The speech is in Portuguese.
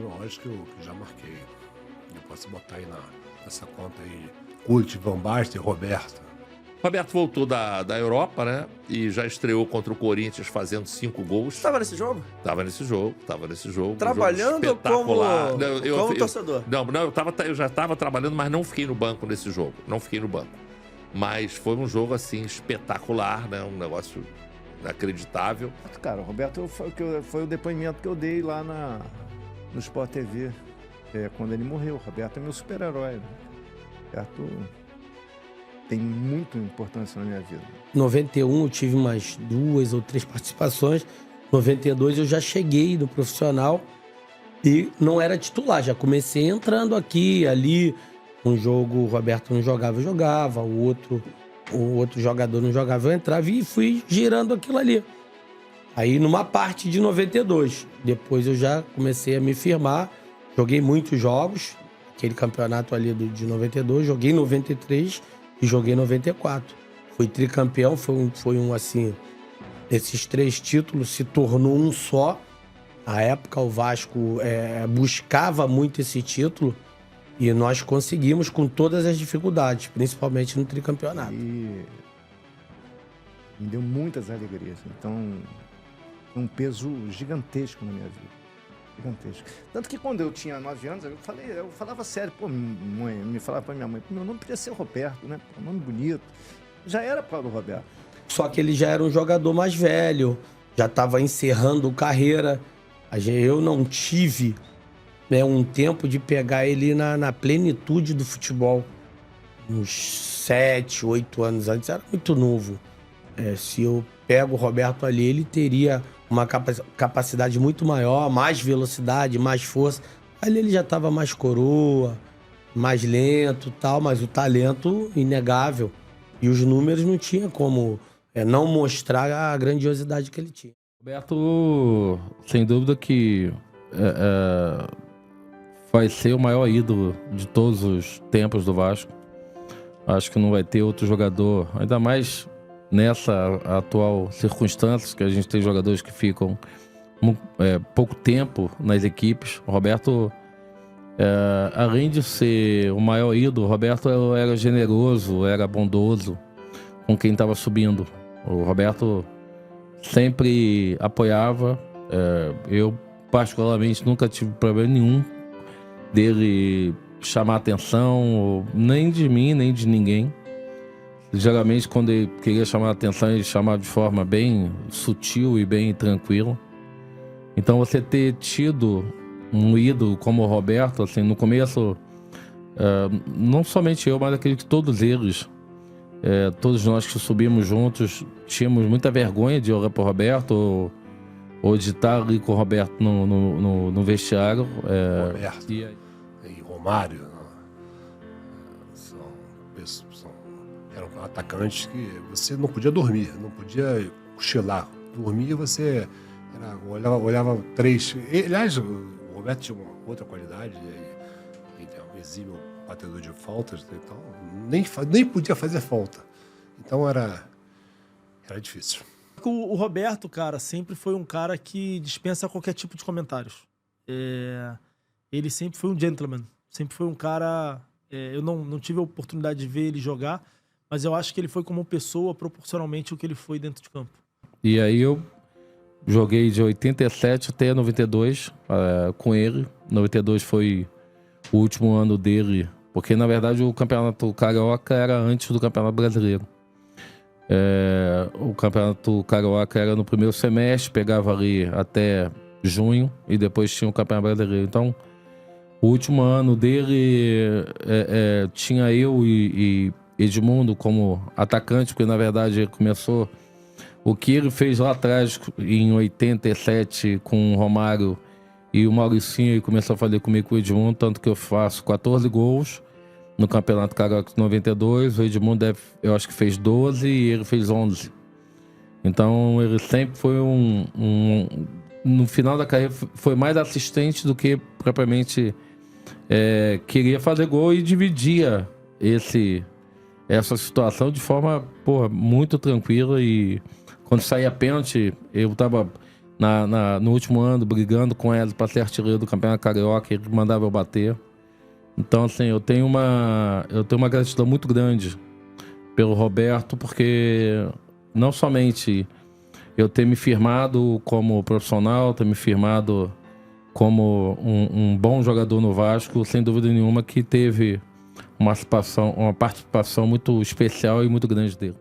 horas que eu já marquei. Eu posso botar aí nessa conta aí. Cult, Van Basten, Roberto. Roberto voltou da Europa, né? E já estreou contra o Corinthians fazendo 5 gols. Estava nesse jogo? Tava nesse jogo. Trabalhando um jogo espetacular. como torcedor? Eu já estava trabalhando, mas não fiquei no banco nesse jogo. Não fiquei no banco. Mas foi um jogo, assim, espetacular, né? Um negócio inacreditável. Cara, o Roberto foi o depoimento que eu dei lá no Sport TV. Quando ele morreu. O Roberto é meu super-herói. Né? Roberto tem muita importância na minha vida. Em 91 eu tive umas 2 ou 3 participações. Em 92 eu já cheguei no profissional e não era titular. Já comecei entrando aqui, ali. Um jogo o Roberto não jogava, eu jogava. O outro jogador não jogava, eu entrava e fui girando aquilo ali. Aí numa parte de 92. Depois eu já comecei a me firmar. Joguei muitos jogos. Aquele campeonato ali de 92. Joguei em 93 e joguei em 94. Fui tricampeão, foi um assim... Esses 3 títulos se tornou um só. Na época o Vasco buscava muito esse título e nós conseguimos com todas as dificuldades, principalmente no tricampeonato. E me deu muitas alegrias. Então, um peso gigantesco na minha vida. Gigantesco. Tanto que quando eu tinha 9 anos, eu falava sério, pô, mãe, me falava pra minha mãe, meu nome podia ser Roberto, né? Um nome bonito. Já era Paulo Roberto. Só que ele já era um jogador mais velho, já estava encerrando carreira. Eu não tive um tempo de pegar ele na plenitude do futebol. Uns 7, 8 anos antes, era muito novo. Se eu pego o Roberto ali, ele teria uma capacidade muito maior, mais velocidade, mais força. Ali ele já estava mais coroa, mais lento e tal, mas o talento inegável. E os números não tinha como não mostrar a grandiosidade que ele tinha. Roberto, sem dúvida que vai ser o maior ídolo de todos os tempos do Vasco. Acho que não vai ter outro jogador, ainda mais nessa atual circunstância, que a gente tem jogadores que ficam pouco tempo nas equipes. O Roberto, além de ser o maior ídolo, o Roberto era generoso, era bondoso com quem estava subindo. O Roberto sempre apoiava. Eu, particularmente, nunca tive problema nenhum dele chamar atenção, nem de mim, nem de ninguém. Geralmente, quando ele queria chamar a atenção, ele chamava de forma bem sutil e bem tranquila. Então, você ter tido um ídolo como o Roberto, assim, no começo, não somente eu, mas acredito que todos eles, todos nós que subimos juntos, tínhamos muita vergonha de olhar para o Roberto ou de estar ali com o Roberto no vestiário. Roberto e Romário eram atacantes que você não podia dormir, não podia cochilar. Dormir, você olhava 3. Aliás, o Roberto tinha uma outra qualidade, ele é um exímio batedor de faltas, então nem podia fazer falta. Então era difícil. O Roberto, cara, sempre foi um cara que dispensa qualquer tipo de comentários. Ele sempre foi um gentleman, sempre foi um cara... eu não tive a oportunidade de ver ele jogar, mas eu acho que ele foi como pessoa proporcionalmente o que ele foi dentro de campo. E aí eu joguei de 87 até 92 com ele. 92 foi o último ano dele, porque na verdade o Campeonato Carioca era antes do Campeonato Brasileiro. O Campeonato Carioca era no primeiro semestre, pegava ali até junho e depois tinha o Campeonato Brasileiro. Então, o último ano dele tinha eu e Edmundo como atacante, porque na verdade ele começou... O que ele fez lá atrás, em 87, com o Romário e o Mauricinho, ele começou a fazer comigo com o Edmundo, tanto que eu faço 14 gols no Campeonato Carioca de 92. O Edmundo, eu acho que fez 12 e ele fez 11. Então ele sempre foi no final da carreira, foi mais assistente do que propriamente queria fazer gol e dividia essa situação de forma muito tranquila. E quando saía pênalti, eu tava no último ano, brigando com ele para ser artilheiro do Campeonato Carioca, ele mandava eu bater. Então, assim, eu tenho uma gratidão muito grande pelo Roberto, porque não somente eu ter me firmado como profissional, ter me firmado como um bom jogador no Vasco, sem dúvida nenhuma que teve uma participação muito especial e muito grande dele.